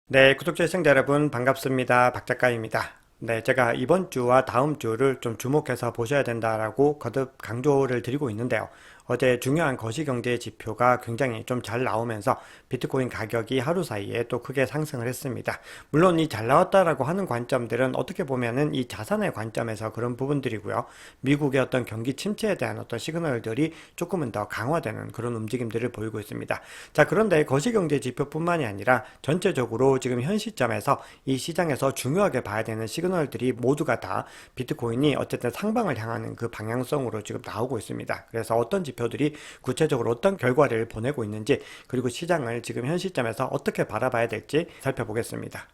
네, 구독자 시청자 여러분 반갑습니다. 박 작가입니다. 네, 제가 이번 주와 다음 주를 좀 주목해서 보셔야 된다라고 거듭 강조를 드리고 있는데요. 어제 중요한 거시경제 지표가 굉장히 좀 잘 나오면서 비트코인 가격이 하루 사이에 또 크게 상승을 했습니다. 물론 이 잘 나왔다라고 하는 관점들은 어떻게 보면은 이 자산의 관점에서 그런 부분들이고요. 미국의 어떤 경기 침체에 대한 어떤 시그널들이 조금은 더 강화되는 그런 움직임들을 보이고 있습니다. 자, 그런데 거시경제 지표뿐만이 아니라 전체적으로 지금 현 시점에서 이 시장에서 중요하게 봐야 되는 시그널들이 모두가 다 비트코인이 어쨌든 상방을 향하는 그 방향성으로 지금 나오고 있습니다. 그래서 어떤 지표들이 구체적으로 어떤 결과를 보내고 있는지, 그리고 시장을 지금 현 시점에서 어떻게 바라봐야 될지 살펴보겠습니다.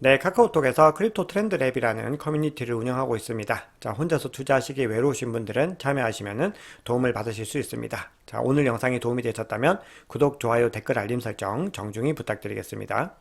네, 카카오톡에서 크립토 트렌드 랩이라는 커뮤니티를 운영하고 있습니다. 자, 혼자서 투자하시기 외로우신 분들은 참여하시면 도움을 받으실 수 있습니다. 자, 오늘 영상이 도움이 되셨다면 구독, 좋아요, 댓글, 알림 설정 정중히 부탁드리겠습니다.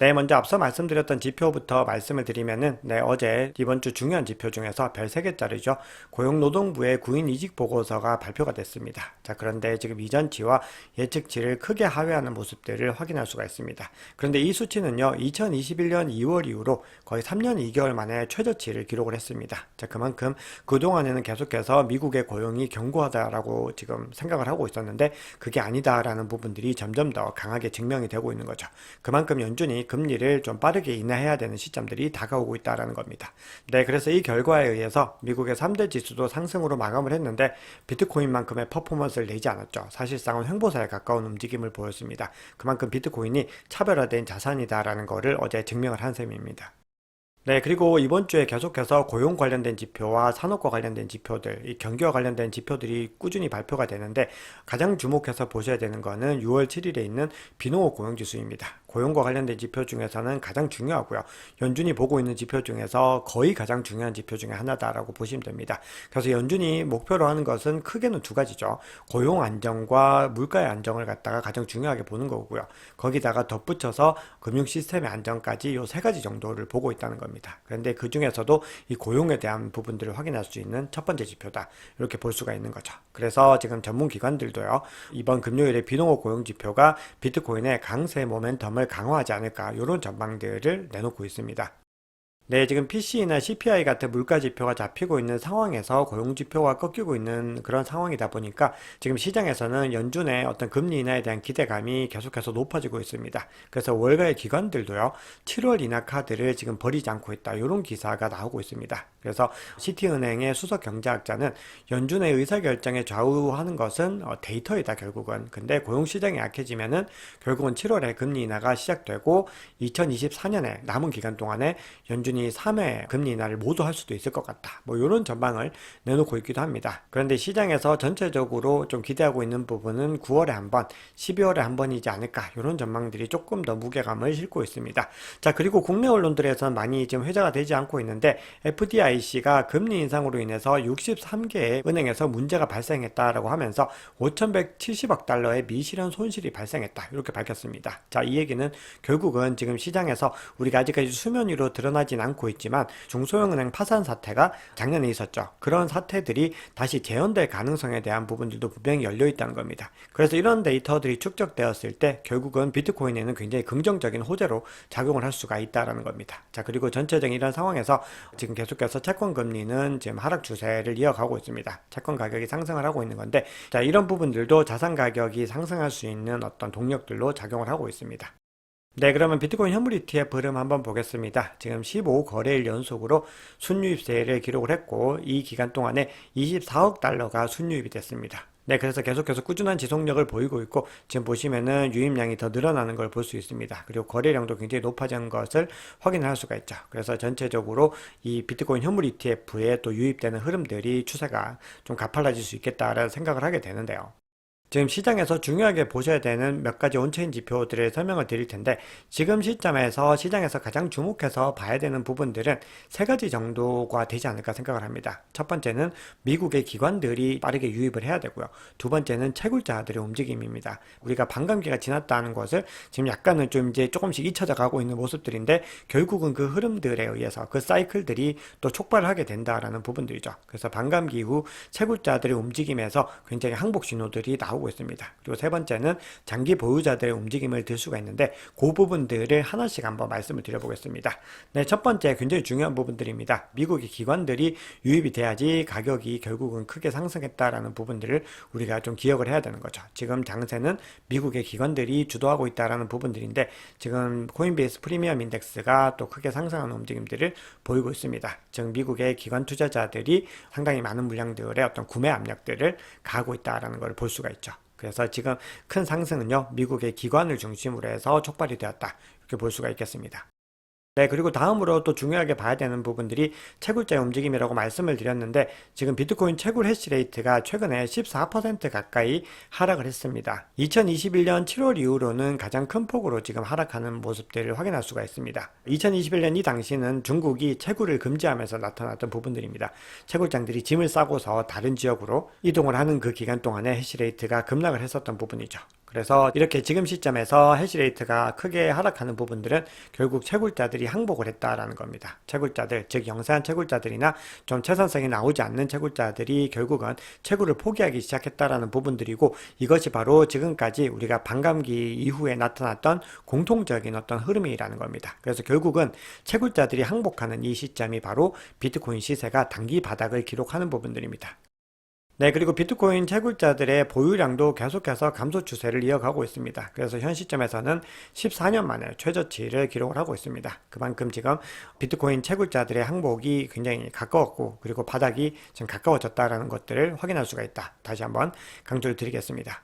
네, 먼저 앞서 말씀드렸던 지표부터 말씀을 드리면은, 네, 어제 이번 주 중요한 지표 중에서 별 3개짜리죠. 고용노동부의 구인 이직 보고서가 발표가 됐습니다. 자, 그런데 지금 이전치와 예측치를 크게 하회하는 모습들을 확인할 수가 있습니다. 그런데 이 수치는요, 2021년 2월 이후로 거의 3년 2개월 만에 최저치를 기록을 했습니다. 자, 그만큼 그동안에는 계속해서 미국의 고용이 견고하다라고 지금 생각을 하고 있었는데, 그게 아니다라는 부분들이 점점 더 강하게 증명이 되고 있는 거죠. 그만큼 연준이 금리를 좀 빠르게 인하해야 되는 시점들이 다가오고 있다는 겁니다. 네, 그래서 이 결과에 의해서 미국의 3대 지수도 상승으로 마감을 했는데 비트코인만큼의 퍼포먼스를 내지 않았죠. 사실상은 횡보사에 가까운 움직임을 보였습니다. 그만큼 비트코인이 차별화된 자산이다라는 것을 어제 증명을 한 셈입니다. 네, 그리고 이번 주에 계속해서 고용 관련된 지표와 산업과 관련된 지표들, 이 경기와 관련된 지표들이 꾸준히 발표가 되는데 가장 주목해서 보셔야 되는 거는 6월 7일에 있는 비농업 고용지수입니다. 고용과 관련된 지표 중에서는 가장 중요하고요. 연준이 보고 있는 지표 중에서 거의 가장 중요한 지표 중에 하나다라고 보시면 됩니다. 그래서 연준이 목표로 하는 것은 크게는 두 가지죠. 고용 안정과 물가의 안정을 갖다가 가장 중요하게 보는 거고요. 거기다가 덧붙여서 금융 시스템의 안정까지 이 세 가지 정도를 보고 있다는 겁니다. 그런데 그 중에서도 이 고용에 대한 부분들을 확인할 수 있는 첫 번째 지표다. 이렇게 볼 수가 있는 거죠. 그래서 지금 전문 기관들도요. 이번 금요일에 비농업 고용 지표가 비트코인의 강세 모멘텀을 강화하지 않을까 이런 전망들을 내놓고 있습니다. 네, 지금 PC나 CPI 같은 물가 지표가 잡히고 있는 상황에서 고용 지표가 꺾이고 있는 그런 상황이다 보니까 지금 시장에서는 연준의 어떤 금리 인하에 대한 기대감이 계속해서 높아지고 있습니다. 그래서 월가의 기관들도요, 7월 인하 카드를 지금 버리지 않고 있다. 이런 기사가 나오고 있습니다. 그래서 시티은행의 수석 경제학자는 연준의 의사결정에 좌우하는 것은 데이터이다, 결국은. 근데 고용시장이 약해지면은 결국은 7월에 금리 인하가 시작되고 2024년에 남은 기간 동안에 연준이 3회 금리 인하를 모두 할 수도 있을 것 같다. 뭐 이런 전망을 내놓고 있기도 합니다. 그런데 시장에서 전체적으로 좀 기대하고 있는 부분은 9월에 한 번, 12월에 한 번이지 않을까. 이런 전망들이 조금 더 무게감을 싣고 있습니다. 자, 그리고 국내 언론들에서는 많이 지금 회자가 되지 않고 있는데 FDIC가 금리 인상으로 인해서 63개의 은행에서 문제가 발생했다라고 하면서 5,170억 달러의 미실현 손실이 발생했다. 이렇게 밝혔습니다. 자, 이 얘기는 결국은 지금 시장에서 우리가 아직까지 수면 위로 드러나진 않고 있지만 중소형은행 파산 사태가 작년에 있었죠. 그런 사태들이 다시 재현될 가능성에 대한 부분들도 분명히 열려 있다는 겁니다. 그래서 이런 데이터들이 축적되었을 때 결국은 비트코인에는 굉장히 긍정적인 호재로 작용을 할 수가 있다는 겁니다. 자, 그리고 전체적인 이런 상황에서 지금 계속해서 채권 금리는 지금 하락 추세를 이어가고 있습니다. 채권 가격이 상승을 하고 있는 건데, 자, 이런 부분들도 자산 가격이 상승할 수 있는 어떤 동력들로 작용을 하고 있습니다. 네, 그러면 비트코인 현물 ETF 흐름 한번 보겠습니다. 지금 15거래일 연속으로 순유입세를 기록을 했고 이 기간 동안에 24억 달러가 순유입이 됐습니다. 네, 그래서 계속해서 꾸준한 지속력을 보이고 있고 지금 보시면은 유입량이 더 늘어나는 걸 볼 수 있습니다. 그리고 거래량도 굉장히 높아진 것을 확인할 수가 있죠. 그래서 전체적으로 이 비트코인 현물 ETF에 또 유입되는 흐름들이 추세가 좀 가팔라질 수 있겠다라는 생각을 하게 되는데요. 지금 시장에서 중요하게 보셔야 되는 몇 가지 온체인 지표들을 설명을 드릴 텐데 지금 시점에서 시장에서 가장 주목해서 봐야 되는 부분들은 세 가지 정도가 되지 않을까 생각을 합니다. 첫 번째는 미국의 기관들이 빠르게 유입을 해야 되고요. 두 번째는 채굴자들의 움직임입니다. 우리가 반감기가 지났다는 것을 지금 약간은 좀 이제 조금씩 잊혀져 가고 있는 모습들인데 결국은 그 흐름들에 의해서 그 사이클들이 또 촉발하게 된다라는 부분들이죠. 그래서 반감기 이후 채굴자들의 움직임에서 굉장히 항복 신호들이 나오고 나오고 있습니다. 그리고 세 번째는 장기 보유자들의 움직임을 들 수가 있는데 그 부분들을 하나씩 한번 말씀을 드려보겠습니다. 네, 첫 번째 굉장히 중요한 부분들입니다. 미국의 기관들이 유입이 돼야지 가격이 결국은 크게 상승했다라는 부분들을 우리가 좀 기억을 해야 되는 거죠. 지금 장세는 미국의 기관들이 주도하고 있다라는 부분들인데 지금 코인베이스 프리미엄 인덱스가 또 크게 상승하는 움직임들을 보이고 있습니다. 즉 미국의 기관 투자자들이 상당히 많은 물량들의 어떤 구매 압력들을 가하고 있다라는 걸 볼 수가 있죠. 그래서 지금 큰 상승은요, 미국의 기관을 중심으로 해서 촉발이 되었다, 이렇게 볼 수가 있겠습니다. 네, 그리고 다음으로 또 중요하게 봐야 되는 부분들이 채굴자의 움직임이라고 말씀을 드렸는데 지금 비트코인 채굴 해시레이트가 최근에 14% 가까이 하락을 했습니다. 2021년 7월 이후로는 가장 큰 폭으로 지금 하락하는 모습들을 확인할 수가 있습니다. 2021년 이 당시는 중국이 채굴을 금지하면서 나타났던 부분들입니다. 채굴장들이 짐을 싸고서 다른 지역으로 이동을 하는 그 기간 동안에 해시레이트가 급락을 했었던 부분이죠. 그래서 이렇게 지금 시점에서 해시레이트가 크게 하락하는 부분들은 결국 채굴자들이 항복을 했다라는 겁니다. 채굴자들, 즉 영세한 채굴자들이나 좀 채선성이 나오지 않는 채굴자들이 결국은 채굴을 포기하기 시작했다라는 부분들이고, 이것이 바로 지금까지 우리가 반감기 이후에 나타났던 공통적인 어떤 흐름이라는 겁니다. 그래서 결국은 채굴자들이 항복하는 이 시점이 바로 비트코인 시세가 단기 바닥을 기록하는 부분들입니다. 네, 그리고 비트코인 채굴자들의 보유량도 계속해서 감소 추세를 이어가고 있습니다. 그래서 현 시점에서는 14년 만에 최저치를 기록을 하고 있습니다. 그만큼 지금 비트코인 채굴자들의 항복이 굉장히 가까웠고, 그리고 바닥이 지금 가까워졌다는 것들을 확인할 수가 있다. 다시 한번 강조를 드리겠습니다.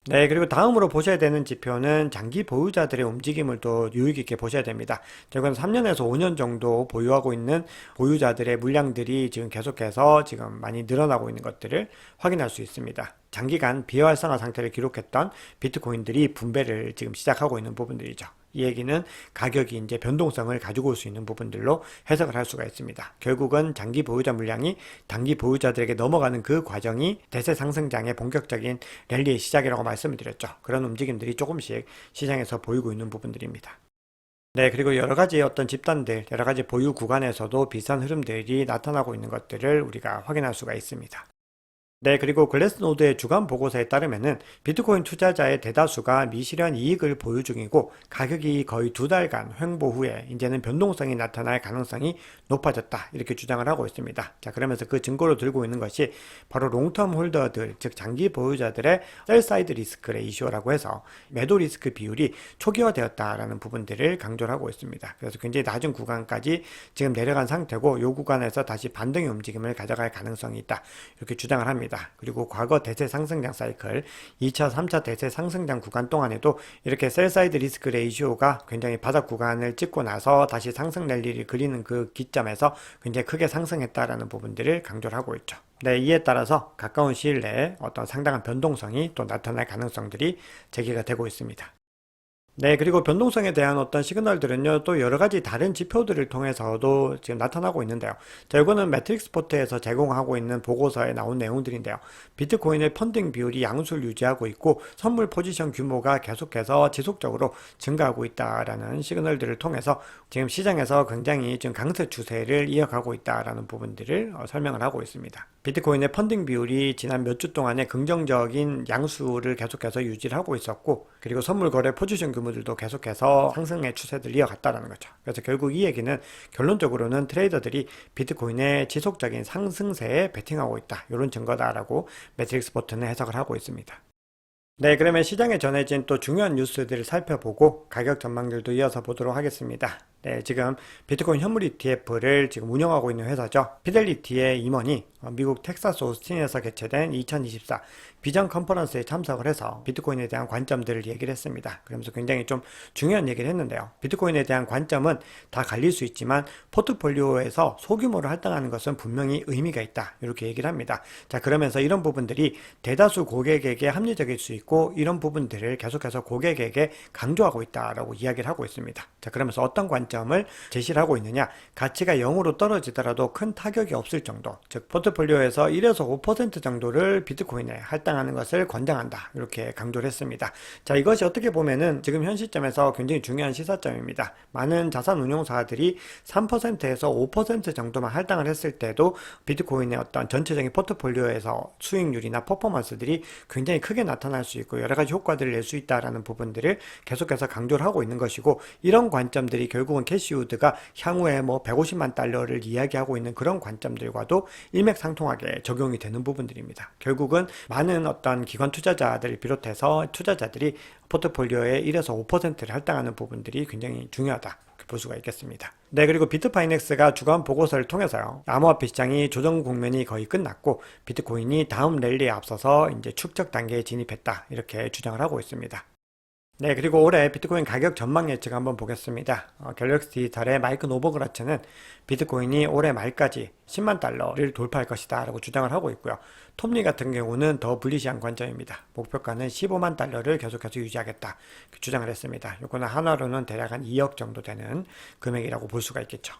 네, 그리고 다음으로 보셔야 되는 지표는 장기 보유자들의 움직임을 또 유의 깊게 보셔야 됩니다. 최근 3년에서 5년 정도 보유하고 있는 보유자들의 물량들이 지금 계속해서 지금 많이 늘어나고 있는 것들을 확인할 수 있습니다. 장기간 비활성화 상태를 기록했던 비트코인들이 분배를 지금 시작하고 있는 부분들이죠. 이 얘기는 가격이 이제 변동성을 가지고 올 수 있는 부분들로 해석을 할 수가 있습니다. 결국은 장기 보유자 물량이 단기 보유자들에게 넘어가는 그 과정이 대세 상승장의 본격적인 랠리의 시작이라고 말씀을 드렸죠. 그런 움직임들이 조금씩 시장에서 보이고 있는 부분들입니다. 네, 그리고 여러 가지 어떤 집단들, 여러 가지 보유 구간에서도 비슷한 흐름들이 나타나고 있는 것들을 우리가 확인할 수가 있습니다. 네, 그리고 글래스노드의 주간 보고서에 따르면은 비트코인 투자자의 대다수가 미실현 이익을 보유 중이고 가격이 거의 2달간 횡보 후에 이제는 변동성이 나타날 가능성이 높아졌다, 이렇게 주장을 하고 있습니다. 자, 그러면서 그 증거로 들고 있는 것이 바로 롱텀 홀더들, 즉 장기 보유자들의 셀사이드 리스크 레이시오라고 해서 매도 리스크 비율이 초기화되었다라는 부분들을 강조를 하고 있습니다. 그래서 굉장히 낮은 구간까지 지금 내려간 상태고 이 구간에서 다시 반등의 움직임을 가져갈 가능성이 있다, 이렇게 주장을 합니다. 그리고 과거 대세 상승장 사이클 2차, 3차 대세 상승장 구간 동안에도 이렇게 셀사이드 리스크 레이시오가 굉장히 바닥 구간을 찍고 나서 다시 상승 랠리를 그리는 그 기점에서 굉장히 크게 상승했다라는 부분들을 강조를 하고 있죠. 네, 이에 따라서 가까운 시일 내에 어떤 상당한 변동성이 또 나타날 가능성들이 제기가 되고 있습니다. 네, 그리고 변동성에 대한 어떤 시그널들은요, 또 여러 가지 다른 지표들을 통해서도 지금 나타나고 있는데요. 자, 이거는 매트릭스 포트에서 제공하고 있는 보고서에 나온 내용들인데요. 비트코인의 펀딩 비율이 양수를 유지하고 있고, 선물 포지션 규모가 계속해서 지속적으로 증가하고 있다라는 시그널들을 통해서 지금 시장에서 굉장히 지금 강세 추세를 이어가고 있다라는 부분들을 설명을 하고 있습니다. 비트코인의 펀딩 비율이 지난 몇 주 동안에 긍정적인 양수를 계속해서 유지를 하고 있었고, 그리고 선물 거래 포지션 규모들도 계속해서 상승의 추세를 이어갔다는 거죠. 그래서 결국 이 얘기는 결론적으로는 트레이더들이 비트코인의 지속적인 상승세에 베팅하고 있다, 이런 증거다라고 매트릭스 포트는 해석을 하고 있습니다. 네, 그러면 시장에 전해진 또 중요한 뉴스들을 살펴보고 가격 전망들도 이어서 보도록 하겠습니다. 네, 지금 비트코인 현물 ETF를 지금 운영하고 있는 회사죠. 피델리티의 임원이 미국 텍사스 오스틴에서 개최된 2024 비전 컨퍼런스에 참석을 해서 비트코인에 대한 관점들을 얘기를 했습니다. 그러면서 굉장히 좀 중요한 얘기를 했는데요. 비트코인에 대한 관점은 다 갈릴 수 있지만 포트폴리오에서 소규모로 할당하는 것은 분명히 의미가 있다, 이렇게 얘기를 합니다. 자, 그러면서 이런 부분들이 대다수 고객에게 합리적일 수 있고 이런 부분들을 계속해서 고객에게 강조하고 있다라고 이야기를 하고 있습니다. 자, 그러면서 어떤 관점 관점을 제시를 하고 있느냐, 가치가 0으로 떨어지더라도 큰 타격이 없을 정도, 즉 포트폴리오에서 1에서 5% 정도를 비트코인에 할당하는 것을 권장한다, 이렇게 강조를 했습니다. 자, 이것이 어떻게 보면은 지금 현 시점에서 굉장히 중요한 시사점입니다. 많은 자산운용사들이 3%에서 5% 정도만 할당을 했을 때도 비트코인의 어떤 전체적인 포트폴리오에서 수익률이나 퍼포먼스들이 굉장히 크게 나타날 수 있고 여러 가지 효과들을 낼 수 있다라는 부분들을 계속해서 강조를 하고 있는 것이고, 이런 관점들이 결국은 캐시우드가 향후에 뭐 150만 달러를 이야기하고 있는 그런 관점들과도 일맥상통하게 적용이 되는 부분들입니다. 결국은 많은 어떤 기관 투자자들을 비롯해서 투자자들이 포트폴리오에 1에서 5%를 할당하는 부분들이 굉장히 중요하다, 볼 수가 있겠습니다. 네, 그리고 비트파이넥스가 주간 보고서를 통해서요, 암호화폐 시장이 조정 국면이 거의 끝났고 비트코인이 다음 랠리에 앞서서 이제 축적 단계에 진입했다, 이렇게 주장을 하고 있습니다. 네, 그리고 올해 비트코인 가격 전망 예측 한번 보겠습니다. 갤럭시 디지털의 마이크 노버그라츠는 비트코인이 올해 말까지 10만 달러를 돌파할 것이다 라고 주장을 하고 있고요. 톱니 같은 경우는 더 불리시한 관점입니다. 목표가는 15만 달러를 계속해서 유지하겠다, 주장을 했습니다. 이거는 하나로는 대략 한 2억 정도 되는 금액이라고 볼 수가 있겠죠.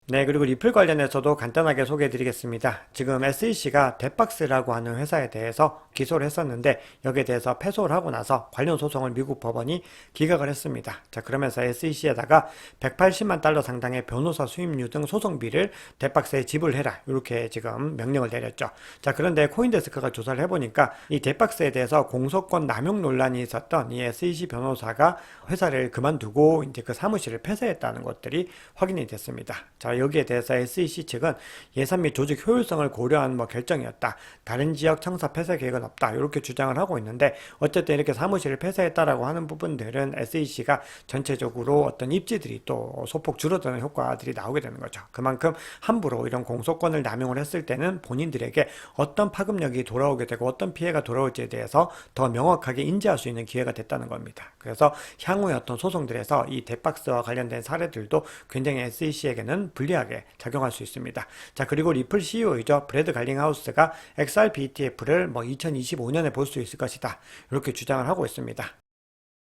네, 그리고 리플 관련해서도 간단하게 소개해 드리겠습니다. 지금 SEC가 뎃박스라고 하는 회사에 대해서 기소를 했었는데 여기에 대해서 패소를 하고 나서 관련 소송을 미국 법원이 기각을 했습니다. 자, 그러면서 SEC에다가 180만 달러 상당의 변호사 수임료 등 소송비를 뎃박스에 지불해라, 이렇게 지금 명령을 내렸죠. 자, 그런데 코인데스크가 조사를 해보니까 이 뎃박스에 대해서 공소권 남용 논란이 있었던 이 SEC 변호사가 회사를 그만두고 이제 그 사무실을 폐쇄했다는 것들이 확인이 됐습니다. 자, 여기에 대해서 SEC 측은 예산 및 조직 효율성을 고려한 결정이었다, 다른 지역 청사 폐쇄 계획은 없다, 이렇게 주장을 하고 있는데, 어쨌든 이렇게 사무실을 폐쇄했다라고 하는 부분들은 SEC가 전체적으로 어떤 입지들이 또 소폭 줄어드는 효과들이 나오게 되는 거죠. 그만큼 함부로 이런 공소권을 남용을 했을 때는 본인들에게 어떤 파급력이 돌아오게 되고 어떤 피해가 돌아올지에 대해서 더 명확하게 인지할 수 있는 기회가 됐다는 겁니다. 그래서 향후의 어떤 소송들에서 이 뎃박스와 관련된 사례들도 굉장히 SEC에게는 불리하게 작용할 수 있습니다. 자, 그리고 리플 CEO이죠. 브래드 갈링하우스가 XRP ETF를 2025년에 볼 수 있을 것이다, 이렇게 주장을 하고 있습니다.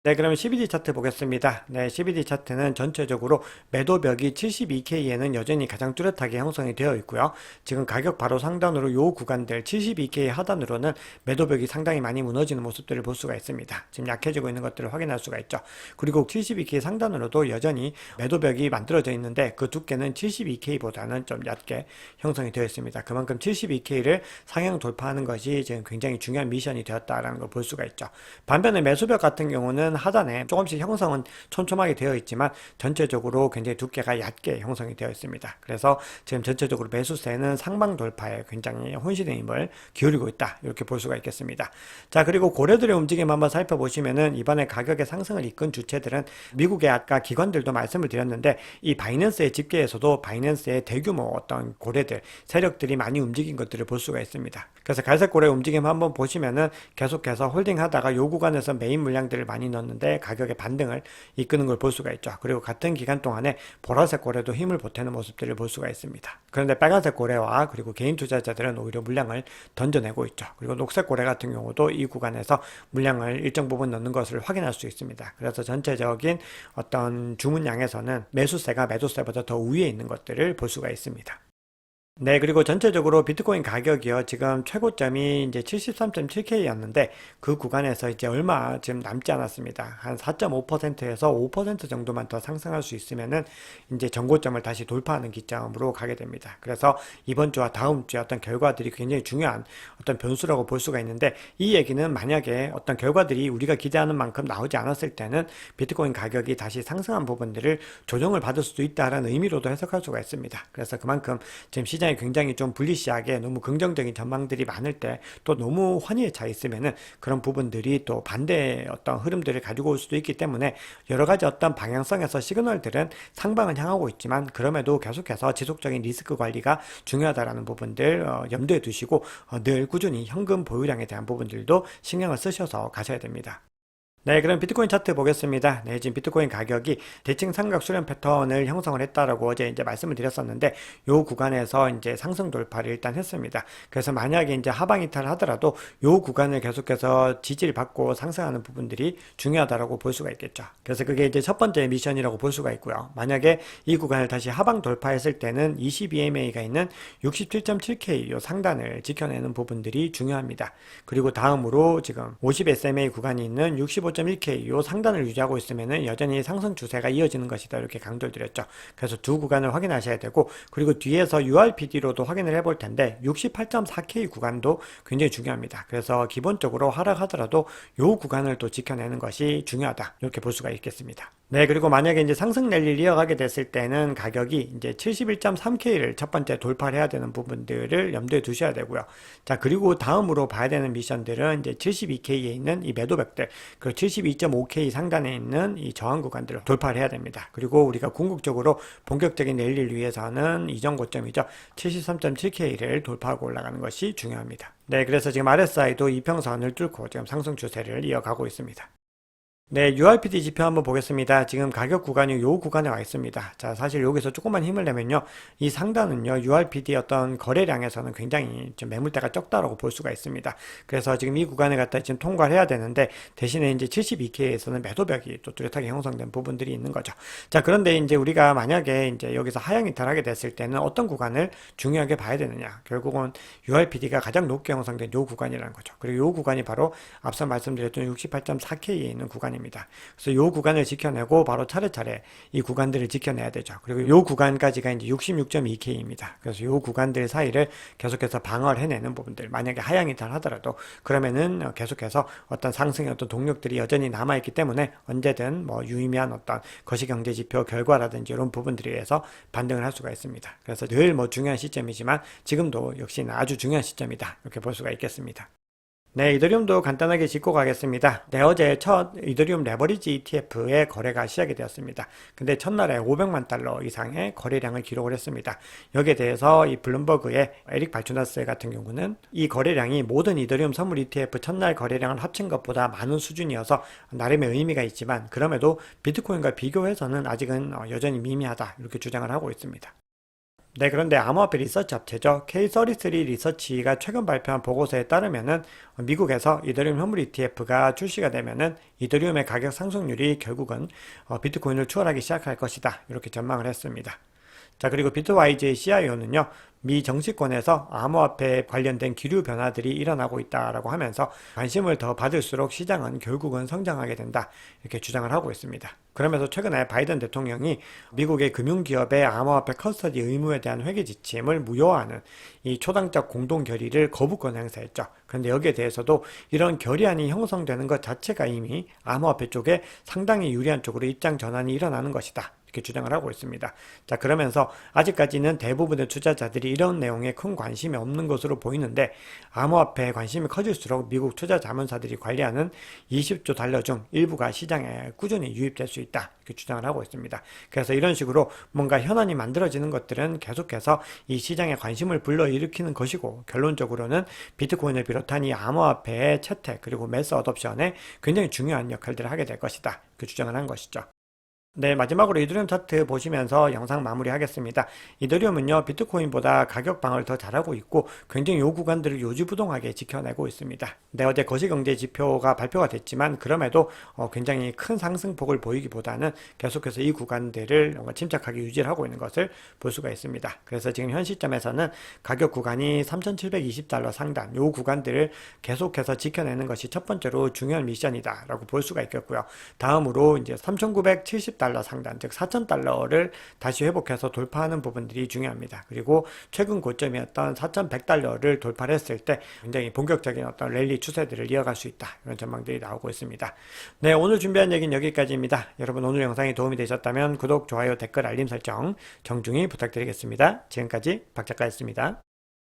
네, 그러면 CBD 차트 보겠습니다. 네, CBD 차트는 전체적으로 매도벽이 72K에는 여전히 가장 뚜렷하게 형성이 되어 있고요. 지금 가격 바로 상단으로 요 구간들 72K 하단으로는 매도벽이 상당히 많이 무너지는 모습들을 볼 수가 있습니다. 지금 약해지고 있는 것들을 확인할 수가 있죠. 그리고 72K 상단으로도 여전히 매도벽이 만들어져 있는데 그 두께는 72K보다는 좀 얕게 형성이 되어 있습니다. 그만큼 72K를 상향 돌파하는 것이 지금 굉장히 중요한 미션이 되었다라는 걸 볼 수가 있죠. 반면에 매수벽 같은 경우는 하단에 조금씩 형성은 촘촘하게 되어 있지만 전체적으로 굉장히 두께가 얕게 형성이 되어 있습니다. 그래서 지금 전체적으로 매수세는 상방 돌파에 굉장히 혼신의 힘을 기울이고 있다, 이렇게 볼 수가 있겠습니다. 자, 그리고 고래들의 움직임 한번 살펴보시면은 이번에 가격의 상승을 이끈 주체들은 미국의 아까 기관들도 말씀을 드렸는데 이 바이낸스의 집계에서도 바이낸스의 대규모 어떤 고래들 세력들이 많이 움직인 것들을 볼 수가 있습니다. 그래서 갈색 고래 움직임 한번 보시면은 계속해서 홀딩하다가 요 구간에서 메인 물량들을 많이 넣었는데 가격의 반등을 이끄는 걸 볼 수가 있죠. 그리고 같은 기간 동안에 보라색 고래도 힘을 보태는 모습들을 볼 수가 있습니다. 그런데 빨간색 고래와 그리고 개인 투자자들은 오히려 물량을 던져내고 있죠. 그리고 녹색 고래 같은 경우도 이 구간에서 물량을 일정 부분 넣는 것을 확인할 수 있습니다. 그래서 전체적인 어떤 주문량에서는 매수세가 매도세보다 더 위에 있는 것들을 볼 수가 있습니다. 네, 그리고 전체적으로 비트코인 가격이요, 지금 최고점이 이제 73.7K였는데 그 구간에서 이제 얼마 지금 남지 않았습니다. 한 4.5%에서 5% 정도만 더 상승할 수 있으면은 이제 전고점을 다시 돌파하는 기점으로 가게 됩니다. 그래서 이번 주와 다음 주에 어떤 결과들이 굉장히 중요한 어떤 변수라고 볼 수가 있는데, 이 얘기는 만약에 어떤 결과들이 우리가 기대하는 만큼 나오지 않았을 때는 비트코인 가격이 다시 상승한 부분들을 조정을 받을 수도 있다라는 의미로도 해석할 수가 있습니다. 그래서 그만큼 지금 시장 굉장히 좀 불리시하게 너무 긍정적인 전망들이 많을 때 또 너무 환희에 차 있으면은 그런 부분들이 또 반대의 어떤 흐름들을 가지고 올 수도 있기 때문에 여러 가지 어떤 방향성에서 시그널들은 상방은 향하고 있지만 그럼에도 계속해서 지속적인 리스크 관리가 중요하다라는 부분들 염두에 두시고 늘 꾸준히 현금 보유량에 대한 부분들도 신경을 쓰셔서 가셔야 됩니다. 네, 그럼 비트코인 차트 보겠습니다. 네, 지금 비트코인 가격이 대칭 삼각 수렴 패턴을 형성을 했다라고 어제 이제 말씀을 드렸었는데, 요 구간에서 이제 상승 돌파를 일단 했습니다. 그래서 만약에 이제 하방 이탈을 하더라도 요 구간을 계속해서 지지를 받고 상승하는 부분들이 중요하다라고 볼 수가 있겠죠. 그래서 그게 이제 첫 번째 미션이라고 볼 수가 있고요. 만약에 이 구간을 다시 하방 돌파했을 때는 22MA가 있는 67.7K 요 상단을 지켜내는 부분들이 중요합니다. 그리고 다음으로 지금 50SMA 구간이 있는 65.1K 요 상단을 유지하고 있으면은 여전히 상승 추세가 이어지는 것이다, 이렇게 강조를 드렸죠. 그래서 두 구간을 확인하셔야 되고, 그리고 뒤에서 URPD로도 확인을 해볼 텐데 68.4K 구간도 굉장히 중요합니다. 그래서 기본적으로 하락하더라도 요 구간을 또 지켜내는 것이 중요하다, 이렇게 볼 수가 있겠습니다. 네, 그리고 만약에 이제 상승 랠리를 이어가게 됐을 때는 가격이 이제 71.3K를 첫 번째 돌파를 해야 되는 부분들을 염두에 두셔야 되고요. 자, 그리고 다음으로 봐야 되는 미션들은 이제 72K에 있는 이 매도벽들, 그 72.5K 상단에 있는 이 저항 구간들을 돌파를 해야 됩니다. 그리고 우리가 궁극적으로 본격적인 랠리를 위해서는 이전 고점이죠. 73.7K를 돌파하고 올라가는 것이 중요합니다. 네, 그래서 지금 RSI도 이평선을 뚫고 지금 상승 추세를 이어가고 있습니다. 네, URPD 지표 한번 보겠습니다. 지금 가격 구간이 요 구간에 와 있습니다. 자, 사실 여기서 조금만 힘을 내면요, 이 상단은요, URPD 어떤 거래량에서는 굉장히 좀 매물대가 적다라고 볼 수가 있습니다. 그래서 지금 이 구간을 갖다 지금 통과를 해야 되는데, 대신에 이제 72K에서는 매도벽이 또 뚜렷하게 형성된 부분들이 있는 거죠. 자, 그런데 이제 우리가 만약에 이제 여기서 하향 이탈하게 됐을 때는 어떤 구간을 중요하게 봐야 되느냐? 결국은 URPD가 가장 높게 형성된 요 구간이라는 거죠. 그리고 요 구간이 바로 앞서 말씀드렸던 68.4K에 있는 구간입니다. 그래서 이 구간을 지켜내고 바로 차례차례 이 구간들을 지켜내야 되죠. 그리고 이 구간까지가 이제 66.2K입니다. 그래서 이 구간들 사이를 계속해서 방어를 해내는 부분들, 만약에 하향 이탈하더라도 그러면은 계속해서 어떤 상승의 어떤 동력들이 여전히 남아있기 때문에 언제든 뭐 유의미한 어떤 거시경제 지표 결과라든지 이런 부분들에 의해서 반등을 할 수가 있습니다. 그래서 늘 뭐 중요한 시점이지만 지금도 역시나 아주 중요한 시점이다, 이렇게 볼 수가 있겠습니다. 네, 이더리움도 간단하게 짚고 가겠습니다. 네, 어제 첫 이더리움 레버리지 ETF의 거래가 시작이 되었습니다. 근데 첫날에 500만 달러 이상의 거래량을 기록을 했습니다. 여기에 대해서 이 블룸버그의 에릭 발추나스 같은 경우는 이 거래량이 모든 이더리움 선물 ETF 첫날 거래량을 합친 것보다 많은 수준이어서 나름의 의미가 있지만, 그럼에도 비트코인과 비교해서는 아직은 여전히 미미하다, 이렇게 주장을 하고 있습니다. 네, 그런데 암호화폐 리서치 업체죠. K33 리서치가 최근 발표한 보고서에 따르면은 미국에서 이더리움 현물 ETF가 출시가 되면은 이더리움의 가격 상승률이 결국은 비트코인을 추월하기 시작할 것이다, 이렇게 전망을 했습니다. 자, 그리고 비트와이즈의 CIO는요, 미 정치권에서 암호화폐 관련된 기류 변화들이 일어나고 있다라고 하면서 관심을 더 받을수록 시장은 결국은 성장하게 된다, 이렇게 주장을 하고 있습니다. 그러면서 최근에 바이든 대통령이 미국의 금융기업의 암호화폐 커스터디 의무에 대한 회계 지침을 무효화하는 이 초당적 공동 결의를 거부권 행사했죠. 그런데 여기에 대해서도 이런 결의안이 형성되는 것 자체가 이미 암호화폐 쪽에 상당히 유리한 쪽으로 입장 전환이 일어나는 것이다, 이렇게 주장을 하고 있습니다. 자, 그러면서 아직까지는 대부분의 투자자들이 이런 내용에 큰 관심이 없는 것으로 보이는데, 암호화폐에 관심이 커질수록 미국 투자 자문사들이 관리하는 20조 달러 중 일부가 시장에 꾸준히 유입될 수 있다, 이렇게 주장을 하고 있습니다. 그래서 이런 식으로 뭔가 현안이 만들어지는 것들은 계속해서 이 시장에 관심을 불러일으키는 것이고, 결론적으로는 비트코인을 비롯한 이 암호화폐의 채택 그리고 매스 어덥션에 굉장히 중요한 역할들을 하게 될 것이다, 그 주장을 한 것이죠. 네, 마지막으로 이더리움 차트 보시면서 영상 마무리하겠습니다. 이더리움은요, 비트코인보다 가격 방어를 더 잘하고 있고 굉장히 요 구간들을 요지부동하게 지켜내고 있습니다. 네, 어제 거시경제 지표가 발표가 됐지만 그럼에도 굉장히 큰 상승폭을 보이기보다는 계속해서 이 구간들을 뭔가 침착하게 유지를 하고 있는 것을 볼 수가 있습니다. 그래서 지금 현 시점에서는 가격 구간이 3,720달러 상단, 요 구간들을 계속해서 지켜내는 것이 첫 번째로 중요한 미션이다, 라고 볼 수가 있겠고요. 다음으로 이제 3,970달러 상단, 즉 4,000달러를 다시 회복해서 돌파하는 부분들이 중요합니다. 그리고 최근 고점이었던 4,100달러를 돌파를 했을 때 굉장히 본격적인 어떤 랠리 추세들을 이어갈 수 있다, 이런 전망들이 나오고 있습니다. 네, 오늘 준비한 얘기는 여기까지입니다. 여러분, 오늘 영상이 도움이 되셨다면 구독, 좋아요, 댓글, 알림 설정 정중히 부탁드리겠습니다. 지금까지 박 작가였습니다.